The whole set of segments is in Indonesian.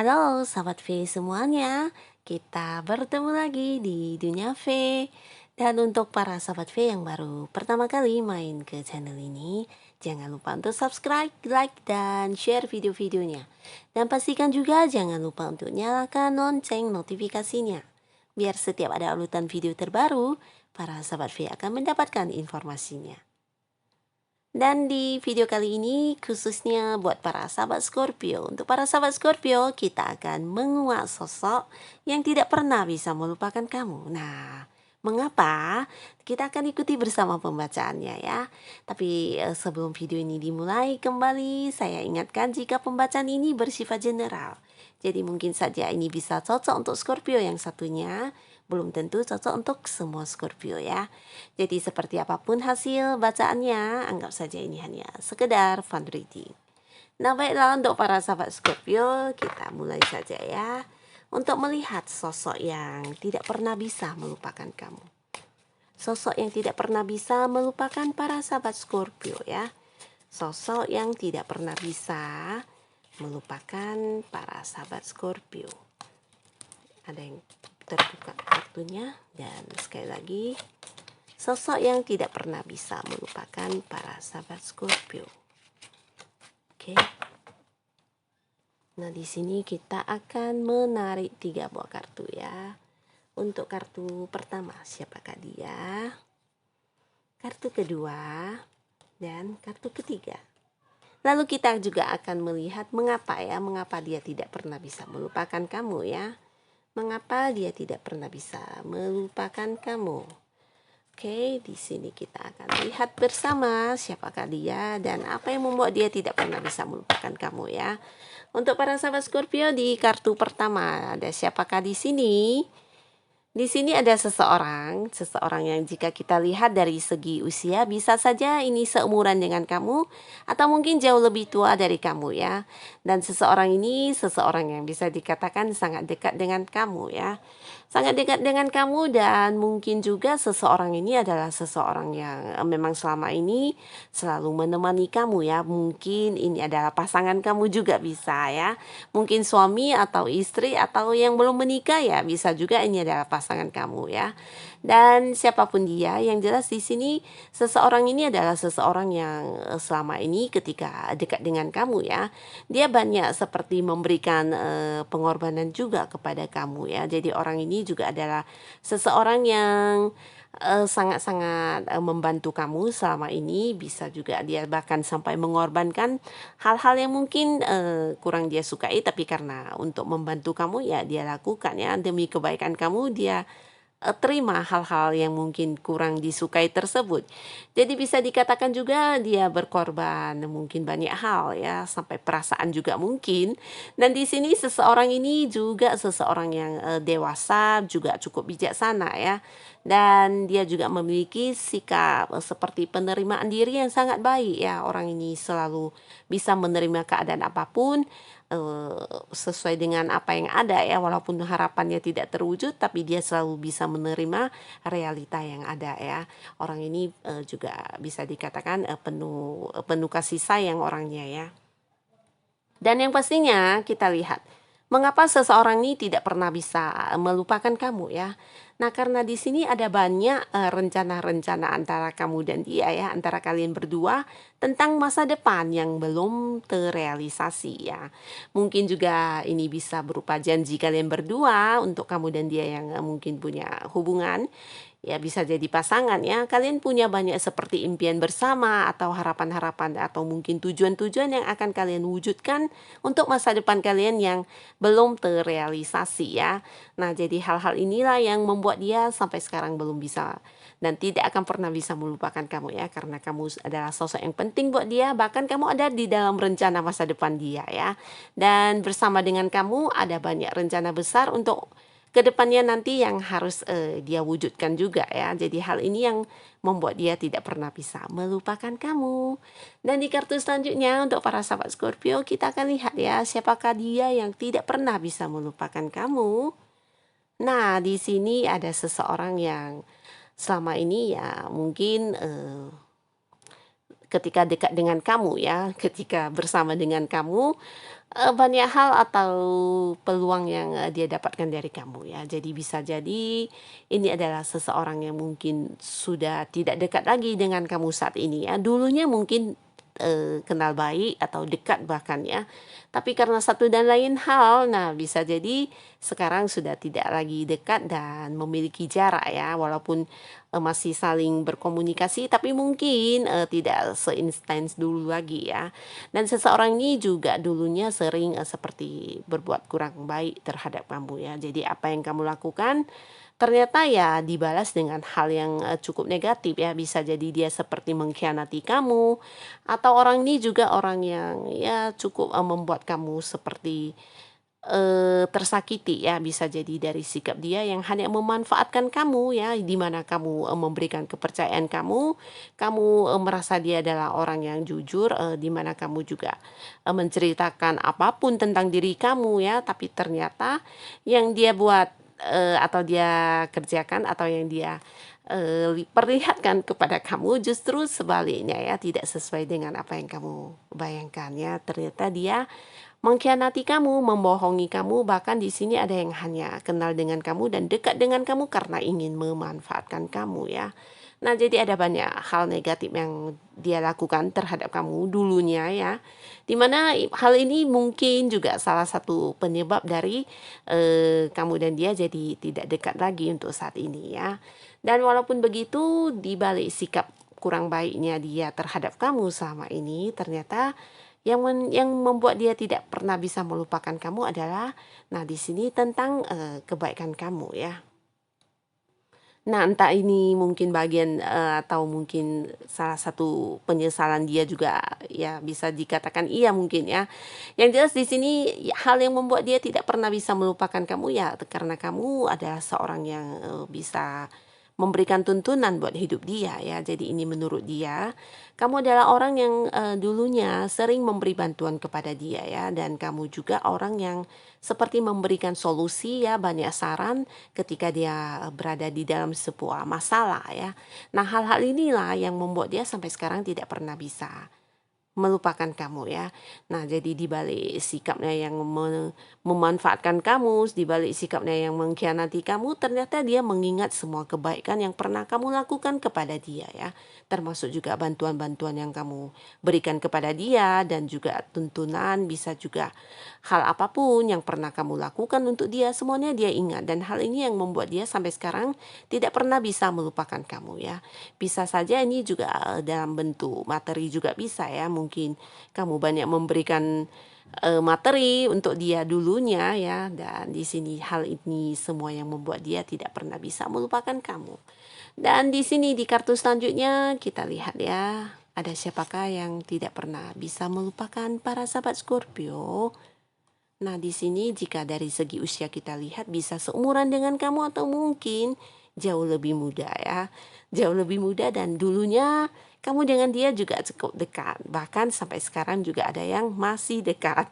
Halo sahabat V semuanya, kita bertemu lagi di Dunia V. Dan untuk para sahabat V yang baru pertama kali main ke channel ini, jangan lupa untuk subscribe, like, dan share video-videonya. Dan pastikan juga jangan lupa untuk nyalakan lonceng notifikasinya. Biar setiap ada uploadan video terbaru, para sahabat V akan mendapatkan informasinya. Dan di video kali ini khususnya buat para sahabat Scorpio. Untuk para sahabat Scorpio, kita akan menguak sosok yang tidak pernah bisa melupakan kamu. Nah, mengapa? Kita akan ikuti bersama pembacaannya ya. Tapi sebelum video ini dimulai kembali, saya ingatkan jika pembacaan ini bersifat general. Jadi mungkin saja ini bisa cocok untuk Scorpio yang satunya, belum tentu cocok untuk semua Scorpio ya. Jadi seperti apapun hasil bacaannya, anggap saja ini hanya sekedar fun reading. Nah baiklah, untuk para sahabat Scorpio, kita mulai saja ya. Untuk melihat sosok yang tidak pernah bisa melupakan kamu. Sosok yang tidak pernah bisa melupakan para sahabat Scorpio ya. Sosok yang tidak pernah bisa melupakan para sahabat Scorpio. Ada yang terbuka kartunya, dan sekali lagi, sosok yang tidak pernah bisa melupakan para sahabat Scorpio. Oke. Nah, di sini kita akan menarik 3 buah kartu ya. Untuk kartu pertama, siapakah dia? Kartu kedua dan kartu ketiga. Lalu kita juga akan melihat mengapa dia tidak pernah bisa melupakan kamu ya. Mengapa dia tidak pernah bisa melupakan kamu? Oke, di sini kita akan lihat bersama siapakah dia dan apa yang membuat dia tidak pernah bisa melupakan kamu ya. Untuk para sahabat Scorpio, di kartu pertama ada siapakah di sini? Di sini ada seseorang yang jika kita lihat dari segi usia bisa saja ini seumuran dengan kamu atau mungkin jauh lebih tua dari kamu ya. Dan seseorang ini seseorang yang bisa dikatakan sangat dekat dengan kamu ya. Sangat dekat dengan kamu, dan mungkin juga seseorang ini adalah seseorang yang memang selama ini selalu menemani kamu ya. Mungkin ini adalah pasangan kamu juga bisa ya. Mungkin suami atau istri atau yang belum menikah ya, bisa juga ini adalah pasangan kamu ya. Dan siapapun dia, yang jelas di sini seseorang ini adalah seseorang yang selama ini ketika dekat dengan kamu ya, dia banyak seperti memberikan pengorbanan juga kepada kamu ya. Jadi orang ini juga adalah seseorang yang sangat-sangat membantu kamu selama ini. Bisa juga dia bahkan sampai mengorbankan hal-hal yang mungkin kurang dia sukai, tapi karena untuk membantu kamu ya dia lakukan ya, demi kebaikan kamu dia terima hal-hal yang mungkin kurang disukai tersebut. Jadi bisa dikatakan juga dia berkorban mungkin banyak hal ya, sampai perasaan juga mungkin. Dan di sini seseorang ini juga seseorang yang dewasa, juga cukup bijaksana ya. Dan dia juga memiliki sikap seperti penerimaan diri yang sangat baik ya. Orang ini selalu bisa menerima keadaan apapun sesuai dengan apa yang ada ya, walaupun harapannya tidak terwujud, tapi dia selalu bisa menerima realita yang ada ya. Orang ini juga bisa dikatakan penuh kasih sayang orangnya ya. Dan yang pastinya kita lihat mengapa seseorang ini tidak pernah bisa melupakan kamu ya. Nah, karena di sini ada banyak rencana-rencana antara kamu dan dia ya, antara kalian berdua tentang masa depan yang belum terrealisasi ya. Mungkin juga ini bisa berupa janji kalian berdua untuk kamu dan dia yang mungkin punya hubungan. Ya, bisa jadi pasangan ya. Kalian punya banyak seperti impian bersama atau harapan-harapan atau mungkin tujuan-tujuan yang akan kalian wujudkan untuk masa depan kalian yang belum terrealisasi ya. Nah, jadi hal-hal inilah yang membuat dia sampai sekarang belum bisa dan tidak akan pernah bisa melupakan kamu ya, karena kamu adalah sosok yang penting buat dia, bahkan kamu ada di dalam rencana masa depan dia ya. Dan bersama dengan kamu ada banyak rencana besar untuk kedepannya nanti yang harus dia wujudkan juga ya. Jadi hal ini yang membuat dia tidak pernah bisa melupakan kamu. Dan di kartu selanjutnya untuk para sahabat Scorpio, kita akan lihat ya siapakah dia yang tidak pernah bisa melupakan kamu. Nah, di sini ada seseorang yang selama ini ya mungkin ketika dekat dengan kamu ya, ketika bersama dengan kamu, banyak hal atau peluang yang dia dapatkan dari kamu ya. Jadi bisa jadi ini adalah seseorang yang mungkin sudah tidak dekat lagi dengan kamu saat ini ya. Dulunya mungkin kenal baik atau dekat bahkan ya. Tapi karena satu dan lain hal, nah bisa jadi sekarang sudah tidak lagi dekat dan memiliki jarak ya, walaupun masih saling berkomunikasi, tapi mungkin tidak seintens dulu lagi ya. Dan seseorang ini juga dulunya sering seperti berbuat kurang baik terhadap kamu ya. Jadi apa yang kamu lakukan ternyata ya dibalas dengan hal yang cukup negatif ya. Bisa jadi dia seperti mengkhianati kamu, atau orang ini juga orang yang ya cukup membuat kamu seperti tersakiti ya. Bisa jadi dari sikap dia yang hanya memanfaatkan kamu ya, di mana kamu memberikan kepercayaan kamu merasa dia adalah orang yang jujur, di mana kamu juga menceritakan apapun tentang diri kamu ya, tapi ternyata yang dia buat atau dia kerjakan atau yang dia perlihatkan kepada kamu justru sebaliknya ya, tidak sesuai dengan apa yang kamu bayangkan ya. Ternyata dia mengkhianati kamu, membohongi kamu, bahkan di sini ada yang hanya kenal dengan kamu dan dekat dengan kamu karena ingin memanfaatkan kamu ya. Nah, jadi ada banyak hal negatif yang dia lakukan terhadap kamu dulunya ya. Dimana hal ini mungkin juga salah satu penyebab dari kamu dan dia jadi tidak dekat lagi untuk saat ini ya. Dan walaupun begitu, di balik sikap kurang baiknya dia terhadap kamu selama ini, ternyata yang membuat dia tidak pernah bisa melupakan kamu adalah, nah di sini tentang kebaikan kamu ya. Nah, entah ini mungkin bagian atau mungkin salah satu penyesalan dia juga ya, bisa dikatakan iya mungkin ya. Yang jelas di sini hal yang membuat dia tidak pernah bisa melupakan kamu ya karena kamu adalah seorang yang bisa memberikan tuntunan buat hidup dia ya. Jadi ini menurut dia, kamu adalah orang yang dulunya sering memberi bantuan kepada dia ya, dan kamu juga orang yang seperti memberikan solusi ya, banyak saran ketika dia berada di dalam sebuah masalah ya. Nah, hal-hal inilah yang membuat dia sampai sekarang tidak pernah bisa melupakan kamu ya. Nah, jadi di balik sikapnya yang memanfaatkan kamu, di balik sikapnya yang mengkhianati kamu, ternyata dia mengingat semua kebaikan yang pernah kamu lakukan kepada dia ya. Termasuk juga bantuan-bantuan yang kamu berikan kepada dia, dan juga tuntunan, bisa juga hal apapun yang pernah kamu lakukan untuk dia, semuanya dia ingat. Dan hal ini yang membuat dia sampai sekarang tidak pernah bisa melupakan kamu ya. Bisa saja ini juga dalam bentuk materi juga bisa ya. Mungkin kamu banyak memberikan materi untuk dia dulunya ya, dan di sini hal ini semua yang membuat dia tidak pernah bisa melupakan kamu. Dan di sini di kartu selanjutnya kita lihat ya, ada siapakah yang tidak pernah bisa melupakan para sahabat Scorpio. Nah, di sini jika dari segi usia kita lihat bisa seumuran dengan kamu atau mungkin jauh lebih muda ya. Jauh lebih muda, dan dulunya kamu dengan dia juga cukup dekat. Bahkan sampai sekarang juga ada yang masih dekat.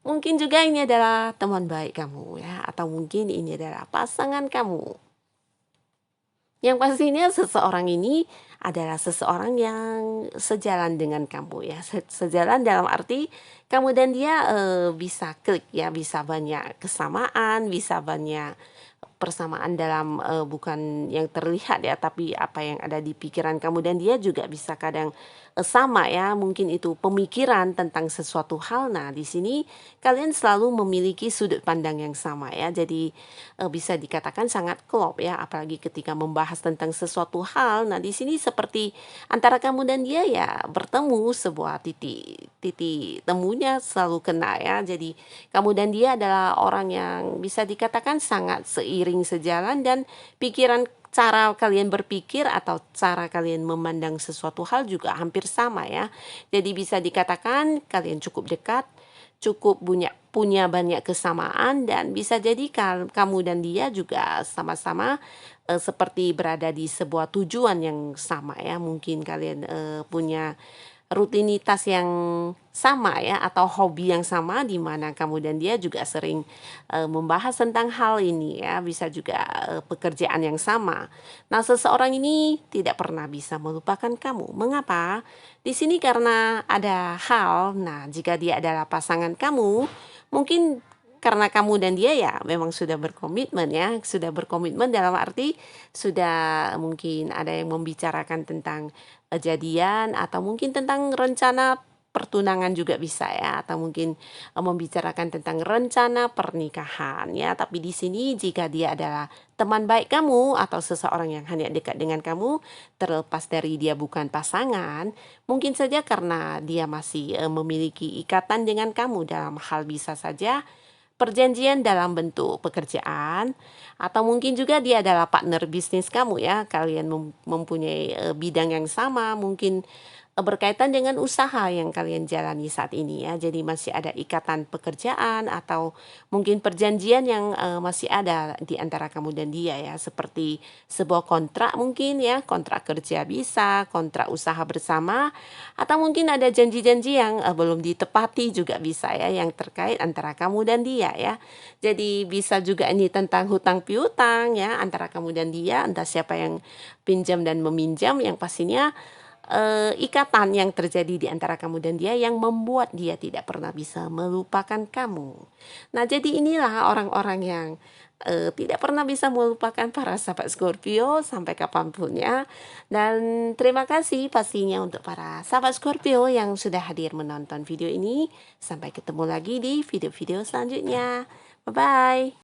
Mungkin juga ini adalah teman baik kamu ya, atau mungkin ini adalah pasangan kamu. Yang pastinya seseorang ini adalah seseorang yang sejalan dengan kamu ya. Sejalan dalam arti kamu dan dia bisa klik ya, bisa banyak kesamaan, bisa banyak persamaan dalam bukan yang terlihat ya, tapi apa yang ada di pikiran kamu dan dia juga bisa kadang sama ya, mungkin itu pemikiran tentang sesuatu hal. Nah, di sini kalian selalu memiliki sudut pandang yang sama ya. Jadi bisa dikatakan sangat klop ya, apalagi ketika membahas tentang sesuatu hal. Nah, di sini seperti antara kamu dan dia ya bertemu, sebuah titik temunya selalu kena ya. Jadi kamu dan dia adalah orang yang bisa dikatakan sangat seiring sejalan, dan pikiran, cara kalian berpikir atau cara kalian memandang sesuatu hal juga hampir sama ya. Jadi bisa dikatakan kalian cukup dekat, cukup punya banyak kesamaan, dan bisa jadi kamu dan dia juga sama-sama seperti berada di sebuah tujuan yang sama ya. Mungkin kalian punya rutinitas yang sama ya, atau hobi yang sama di mana kamu dan dia juga sering membahas tentang hal ini ya, bisa juga pekerjaan yang sama. Nah, seseorang ini tidak pernah bisa melupakan kamu. Mengapa? Di sini karena ada hal. Nah, jika dia adalah pasangan kamu, mungkin karena kamu dan dia ya memang sudah berkomitmen ya, sudah berkomitmen dalam arti sudah mungkin ada yang membicarakan tentang jadian atau mungkin tentang rencana pertunangan juga bisa ya, atau mungkin membicarakan tentang rencana pernikahan ya. Tapi di sini jika dia adalah teman baik kamu atau seseorang yang hanya dekat dengan kamu, terlepas dari dia bukan pasangan, mungkin saja karena dia masih memiliki ikatan dengan kamu dalam hal bisa saja perjanjian dalam bentuk pekerjaan, atau mungkin juga dia adalah partner bisnis kamu ya, kalian mempunyai bidang yang sama, mungkin berkaitan dengan usaha yang kalian jalani saat ini ya. Jadi masih ada ikatan pekerjaan atau mungkin perjanjian yang masih ada di antara kamu dan dia ya, seperti sebuah kontrak mungkin ya, kontrak kerja bisa, kontrak usaha bersama, atau mungkin ada janji-janji yang belum ditepati juga bisa ya, yang terkait antara kamu dan dia ya. Jadi bisa juga ini tentang hutang piutang ya, antara kamu dan dia, entah siapa yang pinjam dan meminjam, yang pastinya ikatan yang terjadi di antara kamu dan dia yang membuat dia tidak pernah bisa melupakan kamu. Nah, jadi inilah orang-orang yang tidak pernah bisa melupakan para sahabat Scorpio sampai kapanpun ya. Dan terima kasih pastinya untuk para sahabat Scorpio yang sudah hadir menonton video ini. Sampai ketemu lagi di video-video selanjutnya. Bye-bye.